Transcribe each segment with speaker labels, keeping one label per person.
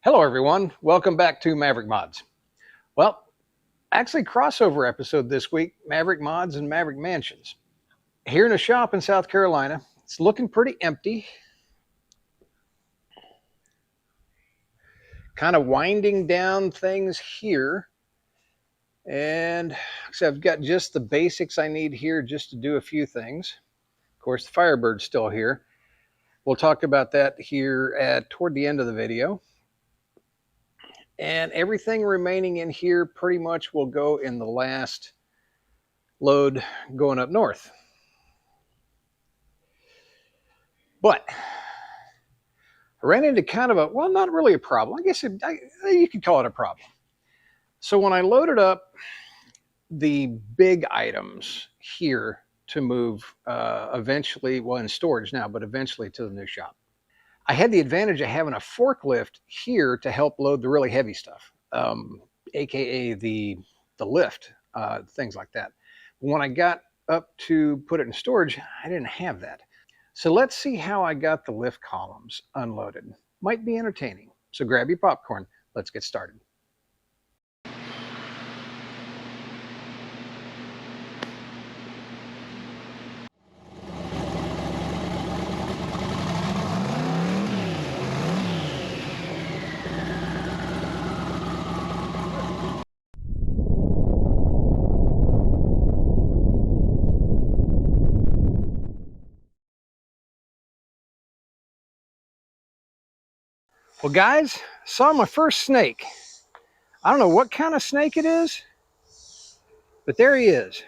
Speaker 1: Hello everyone, welcome back to Maverick Mods. Well, actually crossover episode this week, Maverick Mods and Maverick Mansions. Here in a shop in South Carolina, it's looking pretty empty. Kind of winding down things here. And so I've got just the basics I need here just to do a few things. Of course, the Firebird's still here. We'll talk about that here toward the end of the video. And everything remaining in here pretty much will go in the last load going up north. But I ran into kind of well, not really a problem. I guess you could call it a problem. So when I loaded up the big items here to move eventually, well, in storage now, but eventually to the new shop, I had the advantage of having a forklift here to help load the really heavy stuff, aka the lift, things like that. When I got up to put it in storage, I didn't have that. So let's see how I got the lift columns unloaded. Might be entertaining. So grab your popcorn. Let's get started. Well, guys, saw my first snake. I don't know what kind of snake it is, but there he is.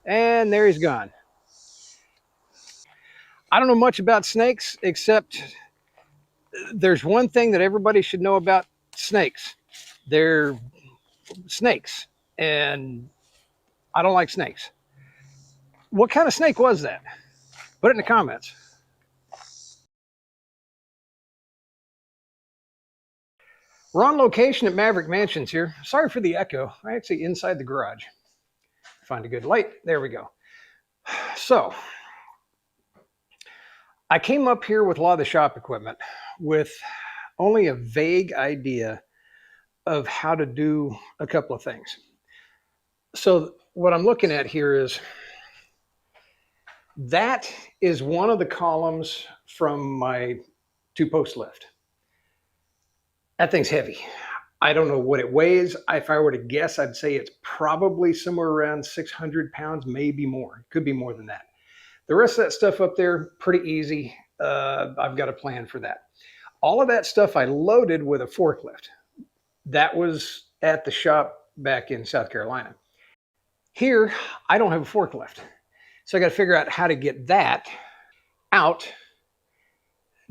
Speaker 1: And there he's gone. I don't know much about snakes, except there's one thing that everybody should know about snakes. They're snakes, and I don't like snakes. What kind of snake was that? Put it in the comments. We're on location at Maverick Mansions here. Sorry for the echo. I'm actually inside the garage. Find a good light. There we go. So I came up here with a lot of the shop equipment with only a vague idea of how to do a couple of things. So what I'm looking at here is that is one of the columns from my two-post lift. That thing's heavy. I don't know what it weighs. If I were to guess, I'd say it's probably somewhere around 600 pounds, maybe more. It could be more than that. The rest of that stuff up there, pretty easy. I've got a plan for that. All of that stuff I loaded with a forklift. That was at the shop back in South Carolina. Here, I don't have a forklift. So I got to figure out how to get that out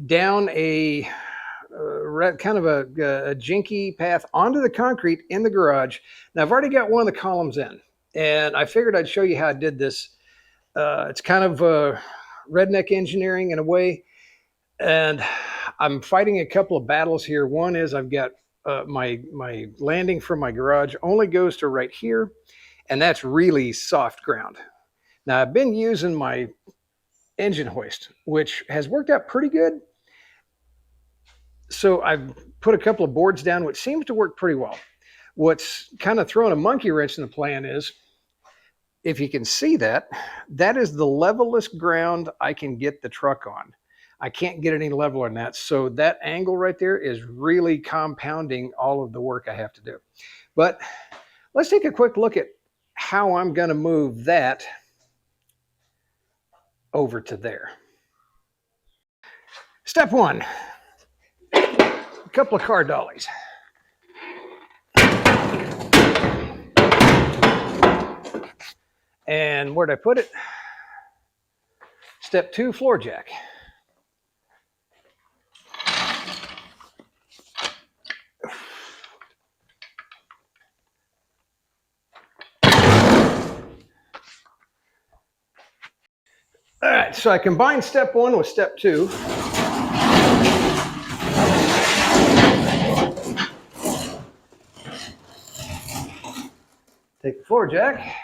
Speaker 1: down a kind of a jinky path onto the concrete in the garage. Now I've already got one of the columns in, and I figured I'd show you how I did this. It's kind of redneck engineering in a way, and I'm fighting a couple of battles here. One is I've got my landing from my garage only goes to right here, and that's really soft ground. Now I've been using my engine hoist, which has worked out pretty good. So I've put a couple of boards down, which seems to work pretty well. What's kind of throwing a monkey wrench in the plan is, if you can see that, that is the levelest ground I can get the truck on. I can't get any leveler than that. So that angle right there is really compounding all of the work I have to do. But let's take a quick look at how I'm going to move that over to there. Step one. A couple of car dollies. And where'd I put it? Step two, floor jack. All right, so I combined step one with step two. Take the floor jack.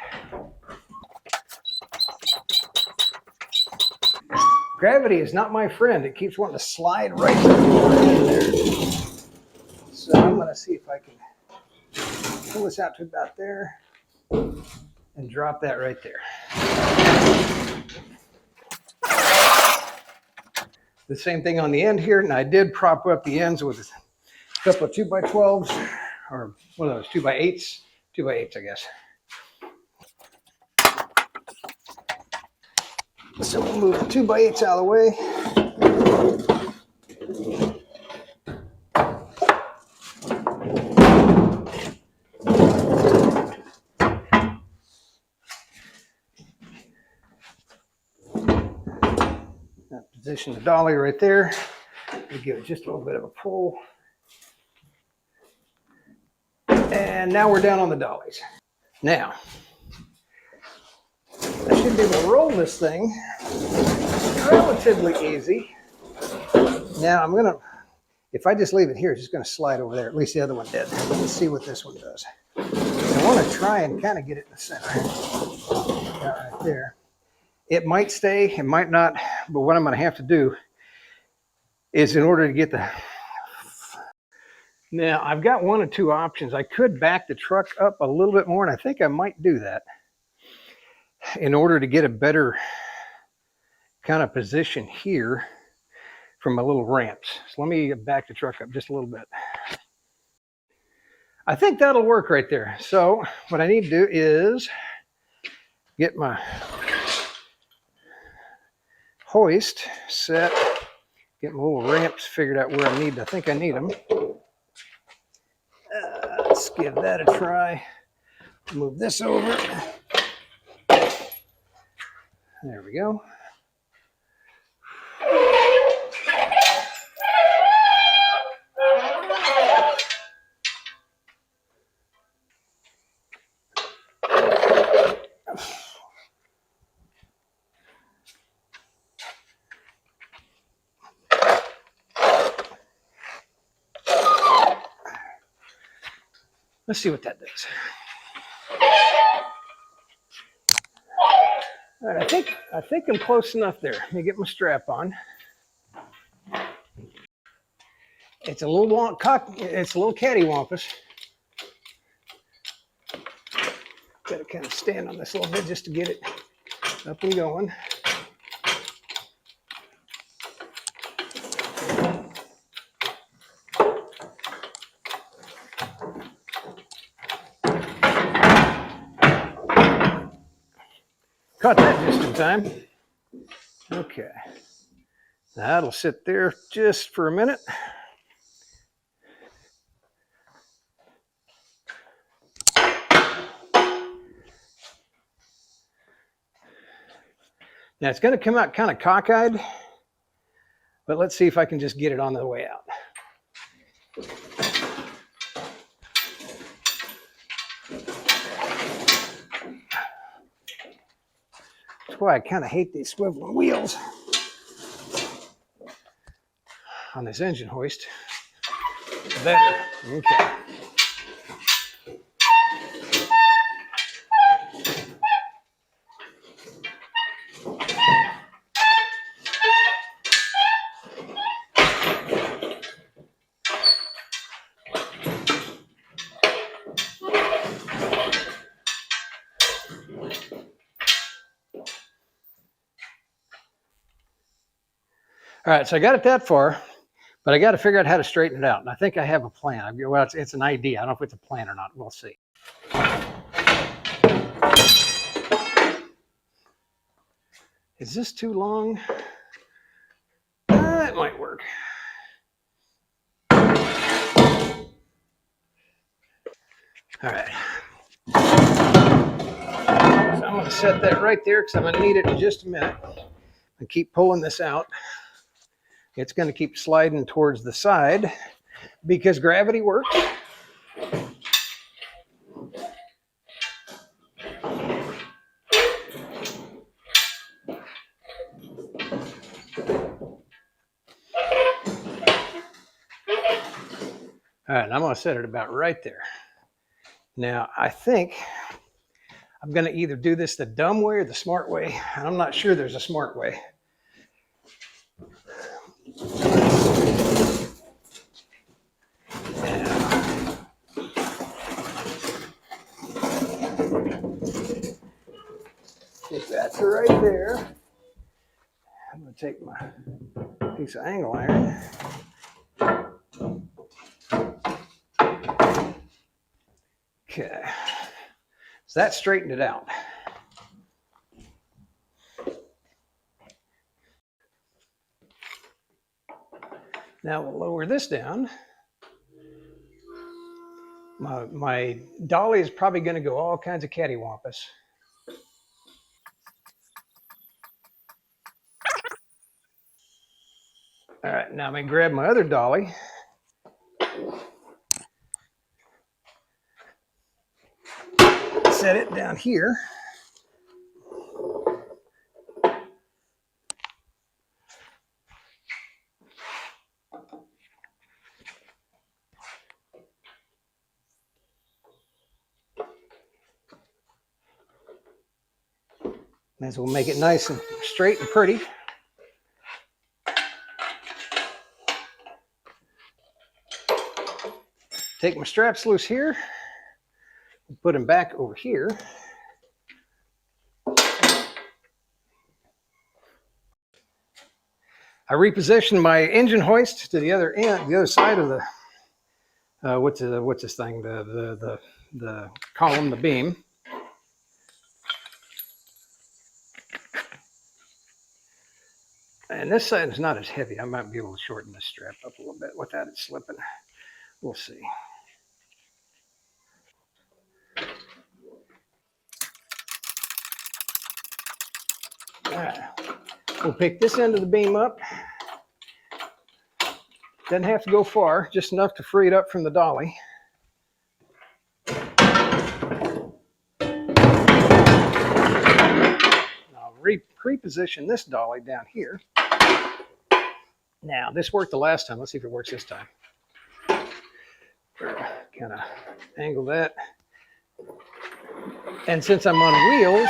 Speaker 1: Gravity is not my friend. It keeps wanting to slide right in there. So I'm going to see if I can pull this out to about there and drop that right there. The same thing on the end here, and I did prop up the ends with a couple of 2x12s, or one of those 2x8s, 2x8s, I guess. So we'll move the 2x8s out of the way. Now position the dolly right there. We'll give it just a little bit of a pull. And now we're down on the dollies. Now, I should be able to roll this thing relatively easy. Now I'm gonna, if I just leave it here, it's just gonna slide over there. At least the other one did. Let's see what this one does. I wanna try and kind of get it in the center. Right there. It might stay, it might not, but what I'm gonna have to do is, in order to get the, now I've got one of two options. I could back the truck up a little bit more, and I think I might do that in order to get a better kind of position here from my little ramps. So let me back the truck up just a little bit. I think that'll work right there. So what I need to do is get my hoist set, get my little ramps figured out where I think I need them. Let's give that a try. Move this over. There we go. Let's see what that does. All right, I think I'm close enough there. Let me get my strap on. It's a little long, it's a little cattywampus. Got to kind of stand on this a little bit just to get it up and going. Caught that just in time. Okay. That'll sit there just for a minute. Now it's going to come out kind of cockeyed, but let's see if I can just get it on the way out. That's why I kind of hate these swiveling wheels on this engine hoist. There. Okay. All right, so I got it that far, but I got to figure out how to straighten it out. And I think I have a plan. Well, it's an idea. I don't know if it's a plan or not. We'll see. Is this too long? It might work. All right. So I'm going to set that right there because I'm going to need it in just a minute. And keep pulling this out. It's going to keep sliding towards the side because gravity works. All right, and I'm going to set it about right there. Now, I think I'm going to either do this the dumb way or the smart way. I'm not sure there's a smart way. If that's right there, I'm going to take my piece of angle iron. Okay, so that straightened it out. Now we'll lower this down. My dolly is probably going to go all kinds of cattywampus. All right, now I'm going to grab my other dolly. Set it down here. Might as well make it nice and straight and pretty. Take my straps loose here. Put them back over here. I repositioned my engine hoist to the other end, the other side of the what's this thing? The column, the beam. And this side is not as heavy. I might be able to shorten this strap up a little bit without it slipping. We'll see. All right. We'll pick this end of the beam up. Doesn't have to go far, just enough to free it up from the dolly. I'll reposition this dolly down here. Now, this worked the last time. Let's see if it works this time. Kind of angle that. And since I'm on wheels,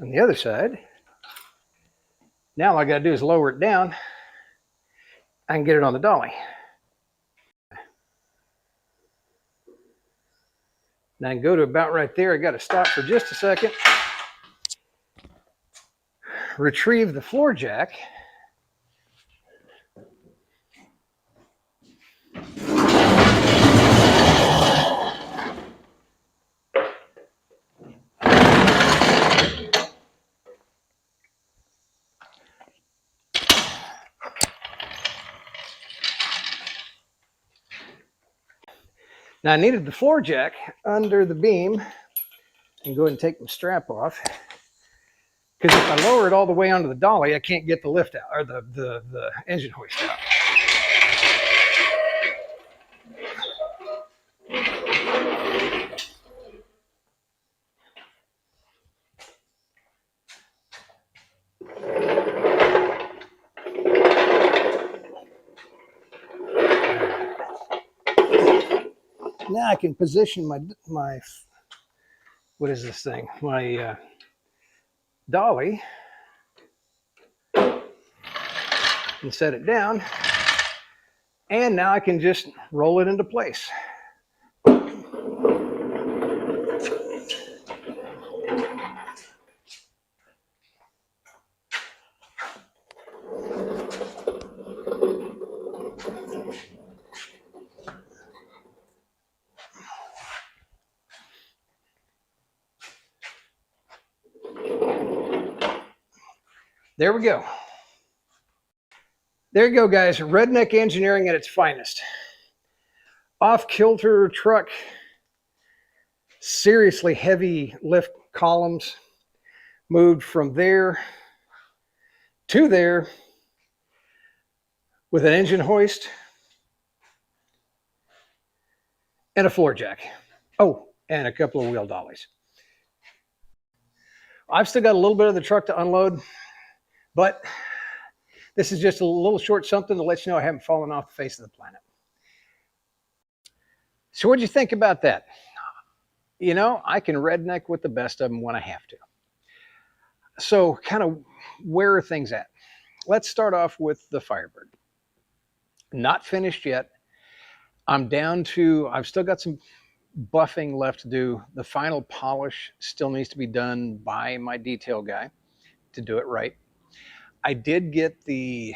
Speaker 1: on the other side, now all I got to do is lower it down. I can get it on the dolly. Now I can go to about right there. I got to stop for just a second. Retrieve the floor jack. Now I needed the floor jack under the beam, and go ahead and take the strap off. Because if I lower it all the way onto the dolly, I can't get the lift out, or the engine hoist out. Now I can position my what is this thing? My dolly, and set it down, and now I can just roll it into place. There we go. There you go, guys. Redneck engineering at its finest. Off-kilter truck, seriously heavy lift columns, moved from there to there with an engine hoist and a floor jack. Oh, and a couple of wheel dollies. I've still got a little bit of the truck to unload, but this is just a little short something to let you know I haven't fallen off the face of the planet. So what'd you think about that? You know, I can redneck with the best of them when I have to. So kind of where are things at? Let's start off with the Firebird. Not finished yet. I've still got some buffing left to do. The final polish still needs to be done by my detail guy to do it right. I did get the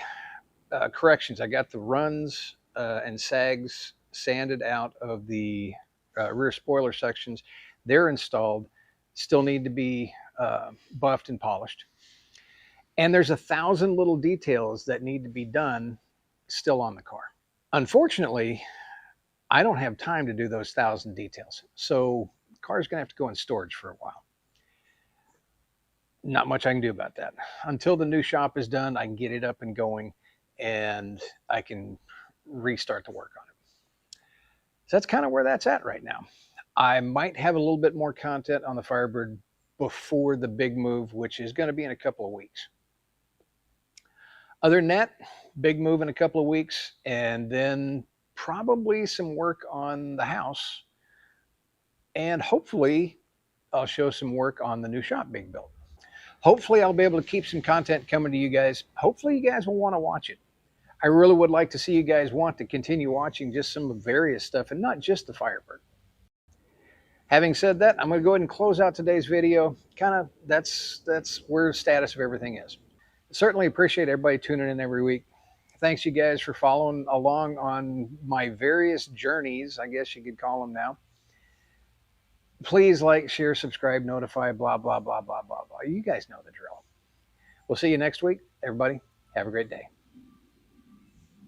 Speaker 1: corrections. I got the runs and sags sanded out of the rear spoiler sections. They're installed, still need to be buffed and polished. And there's 1,000 little details that need to be done still on the car. Unfortunately, I don't have time to do those 1,000 details. So the car's going to have to go in storage for a while. Not much I can do about that. Until the new shop is done, I can get it up and going and I can restart the work on it. So that's kind of where that's at right now. I might have a little bit more content on the Firebird before the big move, which is going to be in a couple of weeks. Other than that, big move in a couple of weeks, and then probably some work on the house. And hopefully I'll show some work on the new shop being built. Hopefully I'll be able to keep some content coming to you guys. Hopefully you guys will want to watch it. I really would like to see you guys want to continue watching just some of the various stuff and not just the Firebird. Having said that, I'm going to go ahead and close out today's video. Kind of that's where the status of everything is. Certainly appreciate everybody tuning in every week. Thanks you guys for following along on my various journeys, I guess you could call them now. Please like, share, subscribe, notify, blah, blah, blah, blah, blah, blah. You guys know the drill. We'll see you next week. Everybody, have a great day.